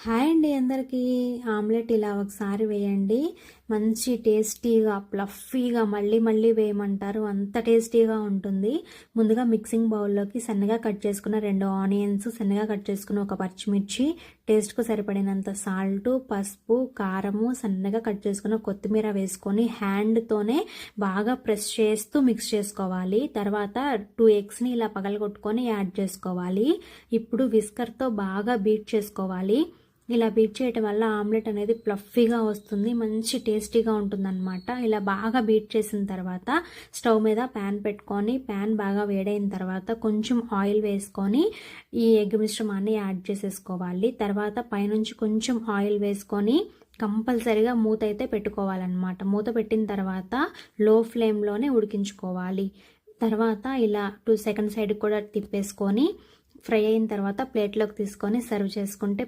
Hi అండి అందరికీ. Omelette ఇలా ఒకసారి వేయండి, మంచి టేస్టీగా ప్లఫీగా మళ్ళీ మళ్ళీ వేయమంటారు, అంత టేస్టీగా ఉంటుంది. ముందుగా మిక్సింగ్ బౌల్లోకి సన్నగా కట్ చేసుకున్న 2 ఆనియన్స్, సన్నగా కట్ చేసుకున్న ఒక పచ్చిమిర్చి, టేస్ట్కు సరిపడినంత సాల్ట్, పసుపు, కారము, సన్నగా కట్ చేసుకున్న కొత్తిమీర వేసుకొని హ్యాండ్తోనే బాగా ప్రెస్ చేస్తూ మిక్స్ చేసుకోవాలి. తర్వాత 2 ఎగ్స్ని ఇలా పగలగొట్టుకొని యాడ్ చేసుకోవాలి. ఇప్పుడు విస్కర్తో బాగా బీట్ చేసుకోవాలి. ఇలా బీట్ చేయటం వల్ల ఆమ్లెట్ అనేది ప్లఫీగా వస్తుంది, మంచి టేస్టీగా ఉంటుందన్నమాట. ఇలా బాగా బీట్ చేసిన తర్వాత స్టవ్ మీద ప్యాన్ పెట్టుకొని, ప్యాన్ బాగా వేడైన తర్వాత కొంచెం ఆయిల్ వేసుకొని ఈ ఎగ్ మిశ్రమాన్ని యాడ్ చేసేసుకోవాలి. తర్వాత పైనుంచి కొంచెం ఆయిల్ వేసుకొని కంపల్సరీగా మూత అయితే పెట్టుకోవాలన్నమాట. మూత పెట్టిన తర్వాత లో ఫ్లేమ్లోనే ఉడికించుకోవాలి. తర్వాత ఇలా 2 సెకండ్ సైడ్ కూడా తిప్పేసుకొని ఫ్రై అయిన తర్వాత ప్లేట్లోకి తీసుకొని సర్వ్ చేసుకుంటే